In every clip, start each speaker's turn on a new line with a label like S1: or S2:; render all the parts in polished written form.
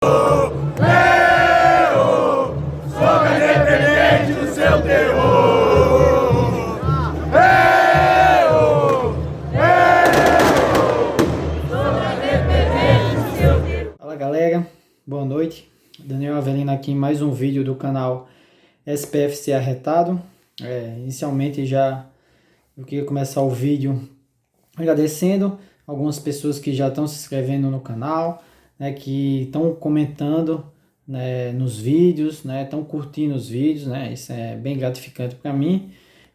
S1: Soca independente do seu terror. Soca independente do seu terror.
S2: Fala galera, boa noite. Daniel Avelino aqui em mais um vídeo do canal SPFC Arretado. Inicialmente eu queria começar o vídeo agradecendo algumas pessoas que já estão se inscrevendo no canal, né, que estão comentando, né, nos vídeos, né, estão curtindo os vídeos, né, isso é bem gratificante para mim,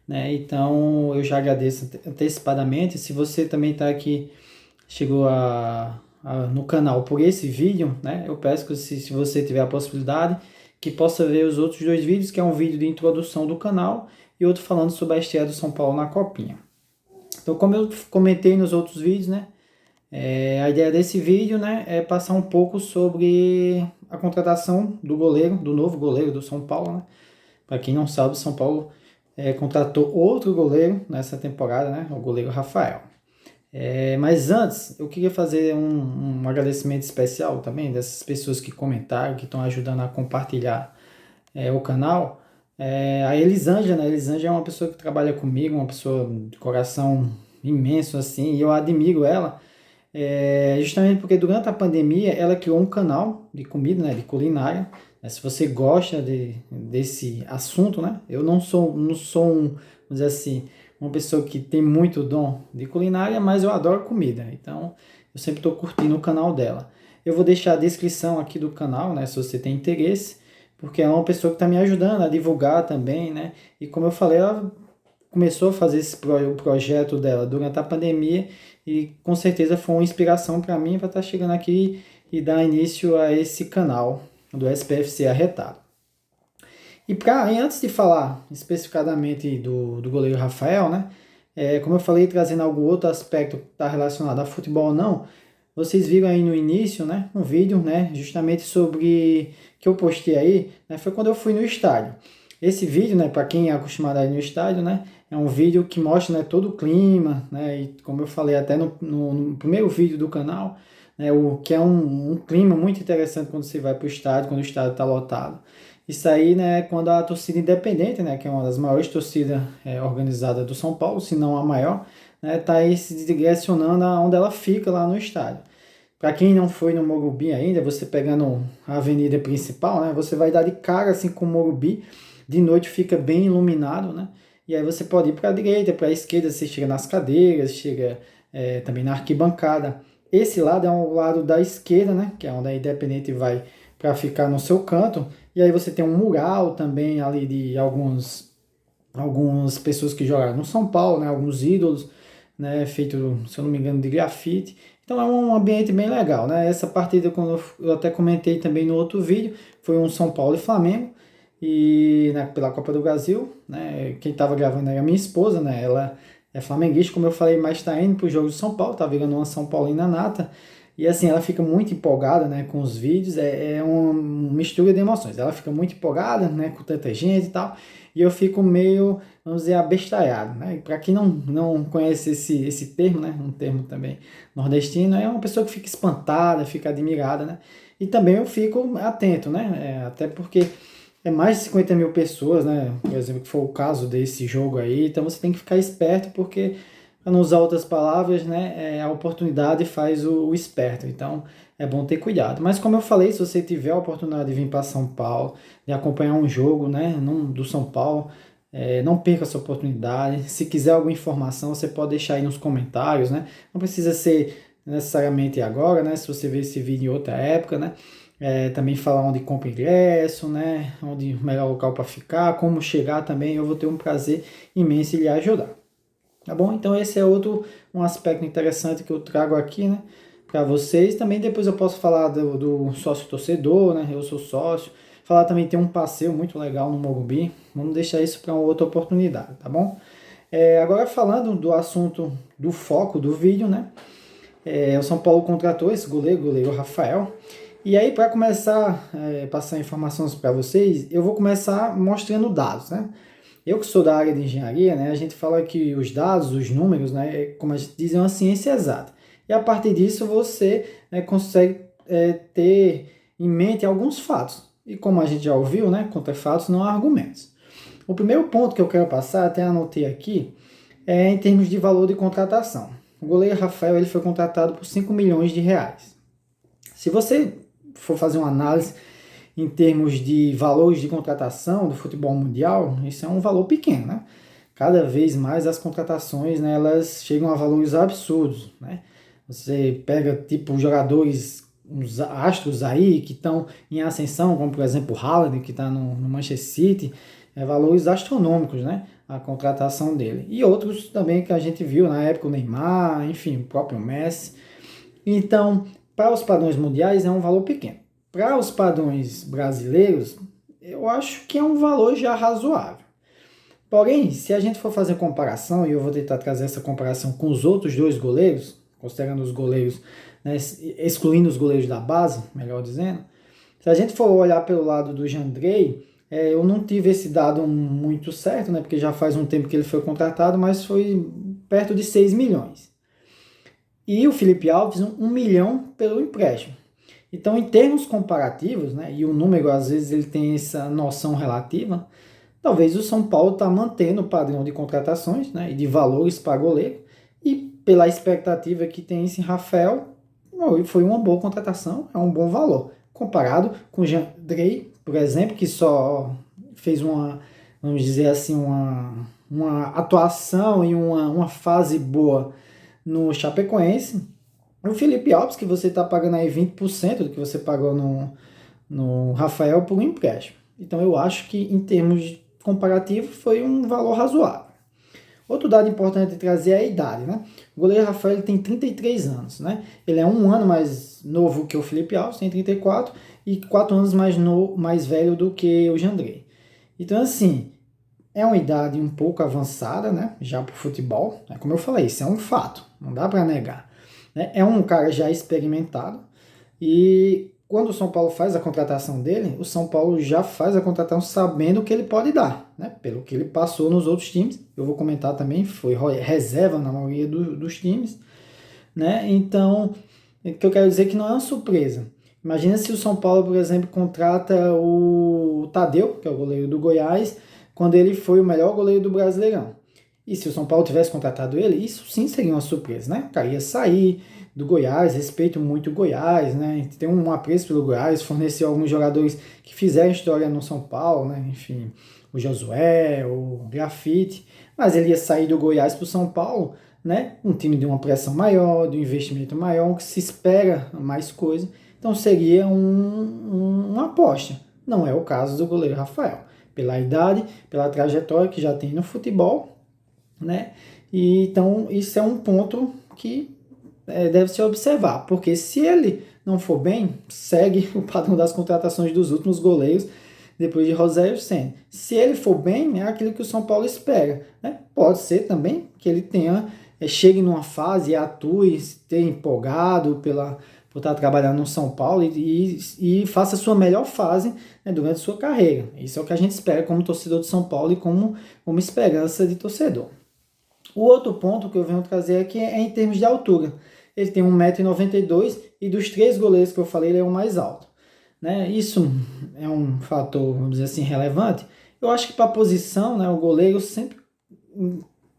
S2: né, então eu já agradeço antecipadamente. Se você também está aqui, chegou no canal por esse vídeo, né, eu peço que se você tiver a possibilidade, que possa ver os outros dois vídeos, que é um vídeo de introdução do canal e outro falando sobre a estreia do São Paulo na Copinha. Então, como eu comentei nos outros vídeos, né, a ideia desse vídeo, né, é passar um pouco sobre a contratação do goleiro, do novo goleiro do São Paulo, né. Para quem não sabe, o São Paulo contratou outro goleiro nessa temporada, né, o goleiro Rafael. Mas antes, eu queria fazer um agradecimento especial também dessas pessoas que comentaram, que estão ajudando a compartilhar o canal. A Elisângela, né? A Elisângela é uma pessoa que trabalha comigo, uma pessoa de coração imenso, assim, e eu admiro ela, justamente porque durante a pandemia ela criou um canal de comida, né, de culinária, né? Se você gosta desse assunto, né, eu não sou vamos dizer assim, uma pessoa que tem muito dom de culinária, mas eu adoro comida, então eu sempre estou curtindo o canal dela. Eu vou deixar a descrição aqui do canal, né, se você tem interesse, porque é uma pessoa que está me ajudando a divulgar também, né? E como eu falei, ela começou a fazer o projeto dela durante a pandemia e com certeza foi uma inspiração para mim para estar chegando aqui e dar início a esse canal do SPFC Arretado. E antes de falar especificadamente do goleiro Rafael, né? Como eu falei, trazendo algum outro aspecto que está relacionado a futebol ou não, vocês viram aí no início, né, um vídeo, né, justamente sobre que eu postei aí, né, foi quando eu fui no estádio. Esse vídeo, né, para quem é acostumado a ir no estádio, né, é um vídeo que mostra, né, todo o clima, né, e como eu falei até no primeiro vídeo do canal, né, o que é um clima muito interessante quando você vai para o estádio, quando o estádio está lotado. Isso aí, né, quando a torcida independente, né, que é uma das maiores torcidas organizadas do São Paulo, se não a maior, né, tá aí se direcionando aonde ela fica lá no estádio. Para quem não foi no Morumbi ainda, você pegando a avenida principal, né, você vai dar de cara assim com o Morumbi, de noite fica bem iluminado, né, e aí você pode ir para a direita, para a esquerda, você chega nas cadeiras, chega também na arquibancada. Esse lado é o lado da esquerda, né, que é onde a Independente vai para ficar no seu canto, e aí você tem um mural também ali de algumas pessoas que jogaram no São Paulo, né, alguns ídolos, né, feito, se eu não me engano, de grafite. Então é um ambiente bem legal, né? Essa partida, quando eu até comentei também no outro vídeo, foi um São Paulo e Flamengo, e pela Copa do Brasil, né? Quem estava gravando era a minha esposa, né? Ela é flamenguista, como eu falei, mas está indo para o jogo de São Paulo, tá virando uma São Paulina nata. E assim, ela fica muito empolgada, né, com os vídeos, é uma mistura de emoções. Ela fica muito empolgada, né, com tanta gente e tal, e eu fico meio, vamos dizer, abestalhado, né? Para quem não conhece esse termo, né, um termo também nordestino, é uma pessoa que fica espantada, fica admirada, né? E também eu fico atento, né? Até porque é mais de 50 mil pessoas, né? Por exemplo, que foi o caso desse jogo aí, então você tem que ficar esperto, porque para não usar outras palavras, né, a oportunidade faz o esperto, então é bom ter cuidado. Mas como eu falei, se você tiver a oportunidade de vir para São Paulo, de acompanhar um jogo, né, do São Paulo, não perca essa oportunidade. Se quiser alguma informação, você pode deixar aí nos comentários, né, não precisa ser necessariamente agora, né, se você ver esse vídeo em outra época, né, também falar onde compra ingresso, né, onde o melhor local para ficar, como chegar também, eu vou ter um prazer imenso em lhe ajudar. Tá bom? Então esse é um aspecto interessante que eu trago aqui, né, para vocês. Também depois eu posso falar do sócio torcedor, né, eu sou sócio. Falar também tem um passeio muito legal no Morumbi. Vamos deixar isso para uma outra oportunidade, tá bom? Agora falando do assunto do foco do vídeo, né, o São Paulo contratou esse goleiro Rafael. E aí, para começar a passar informações para vocês, eu vou começar mostrando dados, né? Eu que sou da área de engenharia, né, a gente fala que os dados, os números, né, como a gente diz, é uma ciência exata. E a partir disso você, né, consegue ter em mente alguns fatos. E como a gente já ouviu, né, contra fatos não há argumentos. O primeiro ponto que eu quero passar, até anotei aqui, é em termos de valor de contratação. O goleiro Rafael ele foi contratado por 5 milhões de reais. Se você for fazer uma análise em termos de valores de contratação do futebol mundial, isso é um valor pequeno, né? Cada vez mais as contratações, né, elas chegam a valores absurdos, né? Você pega tipo jogadores, uns astros aí que estão em ascensão, como por exemplo o Haaland, que está no Manchester City, valores astronômicos, né? A contratação dele. E outros também que a gente viu na época, o Neymar, enfim, o próprio Messi. Então, para os padrões mundiais é um valor pequeno. Para os padrões brasileiros, eu acho que é um valor já razoável. Porém, se a gente for fazer comparação, e eu vou tentar trazer essa comparação com os outros dois goleiros, considerando os goleiros, né, excluindo os goleiros da base, melhor dizendo, se a gente for olhar pelo lado do Jandrei, eu não tive esse dado muito certo, né, porque já faz um tempo que ele foi contratado, mas foi perto de 6 milhões. E o Felipe Alves, 1 milhão pelo empréstimo. Então, em termos comparativos, né, e o número às vezes ele tem essa noção relativa, talvez o São Paulo está mantendo o padrão de contratações, né, e de valores para goleiro, e pela expectativa que tem esse Rafael, foi uma boa contratação, é um bom valor. Comparado com o Jandrei, por exemplo, que só fez uma, vamos dizer assim, uma atuação e uma fase boa no Chapecoense. O Felipe Alves, que você está pagando aí 20% do que você pagou no Rafael por um empréstimo. Então eu acho que em termos comparativos foi um valor razoável. Outro dado importante de trazer é a idade, né? O goleiro Rafael ele tem 33 anos, né? Ele é um ano mais novo que o Felipe Alves, tem 34, e 4 anos mais velho do que o Jandrei. Então, assim, é uma idade um pouco avançada, né? Já para o futebol. Como eu falei, isso é um fato, não dá para negar. Né? É um cara já experimentado, e quando o São Paulo faz a contratação dele, o São Paulo já faz a contratação sabendo o que ele pode dar, né? Pelo que ele passou nos outros times. Eu vou comentar também, foi reserva na maioria dos times, né? Então, o que eu quero dizer é que não é uma surpresa. Imagina se o São Paulo, por exemplo, contrata o Tadeu, que é o goleiro do Goiás, quando ele foi o melhor goleiro do Brasileirão. E se o São Paulo tivesse contratado ele, isso sim seria uma surpresa, né? O cara ia sair do Goiás, respeito muito o Goiás, né? Tem um apreço pelo Goiás, forneceu alguns jogadores que fizeram história no São Paulo, né? Enfim, o Josué, o Grafite, mas ele ia sair do Goiás para o São Paulo, né? Um time de uma pressão maior, de um investimento maior, que se espera mais coisa, então seria uma aposta. Não é o caso do goleiro Rafael, pela idade, pela trajetória que já tem no futebol, né? E então isso é um ponto que deve se observar, porque se ele não for bem, segue o padrão das contratações dos últimos goleiros, depois de Rogério Ceni. Se ele for bem, é aquilo que o São Paulo espera, né? Pode ser também que ele chegue numa fase e atue, esteja empolgado por estar trabalhando no São Paulo e faça a sua melhor fase, né, durante a sua carreira. Isso é o que a gente espera como torcedor de São Paulo e como esperança de torcedor. O outro ponto que eu venho trazer aqui é em termos de altura. Ele tem 1,92 m e dos 3 goleiros que eu falei, ele é o mais alto. Né? Isso é um fator, vamos dizer assim, relevante. Eu acho que para a posição, né, o goleiro sempre,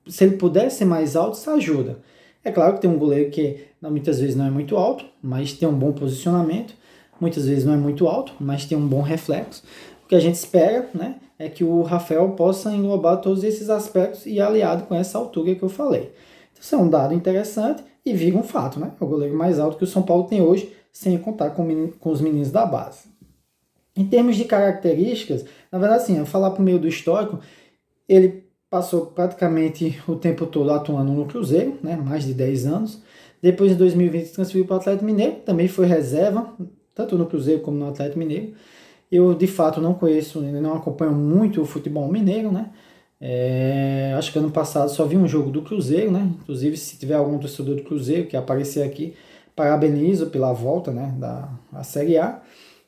S2: se ele puder ser mais alto, isso ajuda. É claro que tem um goleiro que muitas vezes não é muito alto, mas tem um bom posicionamento. Muitas vezes não é muito alto, mas tem um bom reflexo. O que a gente espera, né, é que o Rafael possa englobar todos esses aspectos e aliado com essa altura que eu falei. Então, isso é um dado interessante e vira um fato, né? É o goleiro mais alto que o São Paulo tem hoje, sem contar com os meninos da base. Em termos de características, na verdade, assim, eu falar por meio do histórico, ele passou praticamente o tempo todo atuando no Cruzeiro, né? Mais de 10 anos. Depois, em 2020, transferiu para o Atlético Mineiro, também foi reserva, tanto no Cruzeiro como no Atlético Mineiro. Eu, de fato, não conheço, não acompanho muito o futebol mineiro, né? Acho que ano passado só vi um jogo do Cruzeiro, né? Inclusive, se tiver algum torcedor do Cruzeiro que aparecer aqui, parabenizo pela volta, né, da Série A.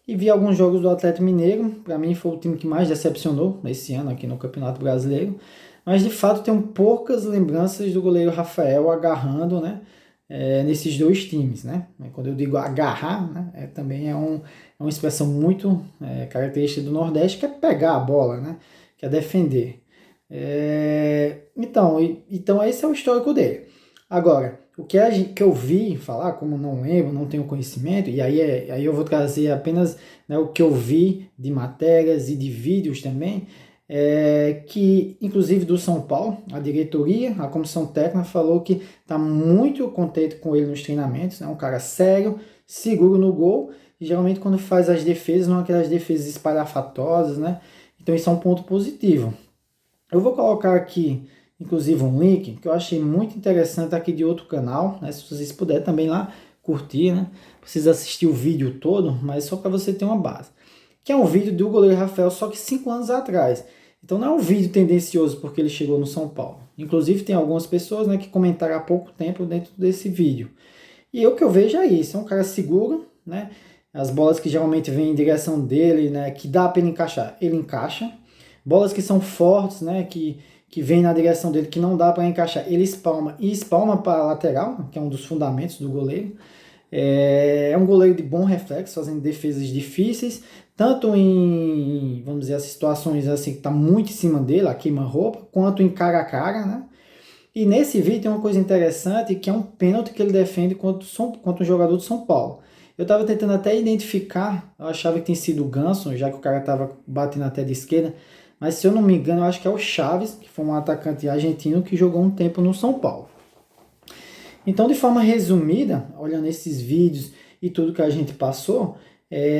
S2: E vi alguns jogos do Atlético Mineiro. Para mim foi o time que mais decepcionou esse ano aqui no Campeonato Brasileiro. Mas de fato tenho poucas lembranças do goleiro Rafael agarrando, né, nesses dois times, né? Quando eu digo agarrar, né, também é uma expressão muito característica do Nordeste, que é pegar a bola, né? Que é defender. Então esse é o histórico dele. Agora, o que eu vi falar, como não lembro, não tenho conhecimento, e aí eu vou trazer apenas, né, o que eu vi de matérias e de vídeos também, que inclusive do São Paulo, a diretoria, a comissão técnica falou que está muito contente com ele nos treinamentos, né, um cara sério, seguro no gol, e geralmente quando faz as defesas, não aquelas defesas espalhafatosas, né, então isso é um ponto positivo. Eu vou colocar aqui, inclusive, um link que eu achei muito interessante aqui de outro canal, né? Se vocês puderem também lá curtir, né? Precisa assistir o vídeo todo, mas só para você ter uma base. Que é um vídeo do goleiro Rafael, só que 5 anos atrás. Então não é um vídeo tendencioso porque ele chegou no São Paulo. Inclusive tem algumas pessoas, né, que comentaram há pouco tempo dentro desse vídeo. E o que eu vejo é isso, é um cara seguro, né? As bolas que geralmente vêm em direção dele, né, que dá para ele encaixar, ele encaixa. Bolas que são fortes, né, que vem na direção dele, que não dá para encaixar, ele espalma e espalma para a lateral, que é um dos fundamentos do goleiro. É um goleiro de bom reflexo, fazendo defesas difíceis, tanto em, vamos dizer, as situações assim que está muito em cima dele, a queima-roupa, quanto em cara a cara, né? E nesse vídeo tem uma coisa interessante, que é um pênalti que ele defende contra um jogador de São Paulo. Eu estava tentando até identificar, eu achava que tinha sido o Ganso, já que o cara estava batendo até de esquerda, mas se eu não me engano, eu acho que é o Chaves, que foi um atacante argentino que jogou um tempo no São Paulo. Então, de forma resumida, olhando esses vídeos e tudo que a gente passou,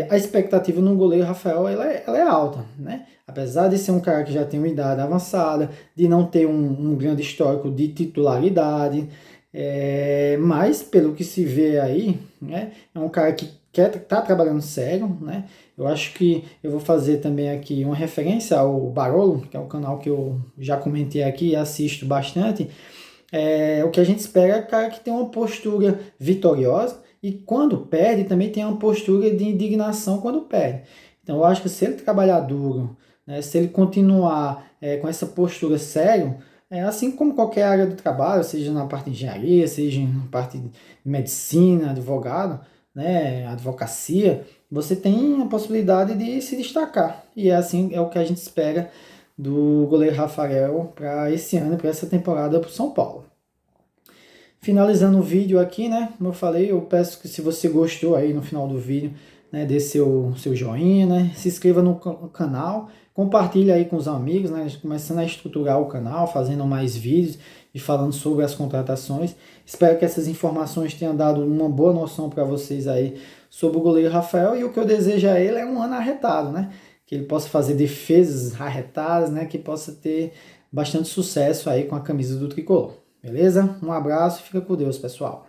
S2: a expectativa no goleiro Rafael ela é alta, né? Apesar de ser um cara que já tem uma idade avançada, de não ter um grande histórico de titularidade, mas pelo que se vê aí, né, é um cara que tá trabalhando sério, né? Eu acho que eu vou fazer também aqui uma referência ao Barolo, que é um canal que eu já comentei aqui e assisto bastante. O que a gente espera é um cara que tem uma postura vitoriosa e quando perde também tem uma postura de indignação quando perde. Então eu acho que se ele trabalhar duro, né, se ele continuar com essa postura séria, assim como qualquer área do trabalho, seja na parte de engenharia, seja na parte de medicina, advogado, né, advocacia, você tem a possibilidade de se destacar. E assim é o que a gente espera do goleiro Rafael para esse ano, para essa temporada para o São Paulo. Finalizando o vídeo aqui, né? Como eu falei, eu peço que se você gostou aí no final do vídeo, né, dê seu joinha, né? Se inscreva no canal, compartilhe aí com os amigos, né? Começando a estruturar o canal, fazendo mais vídeos e falando sobre as contratações. Espero que essas informações tenham dado uma boa noção para vocês aí sobre o goleiro Rafael e o que eu desejo a ele é um ano arretado, né? Que ele possa fazer defesas arretadas, né? Que possa ter bastante sucesso aí com a camisa do Tricolor. Beleza? Um abraço e fica com Deus, pessoal.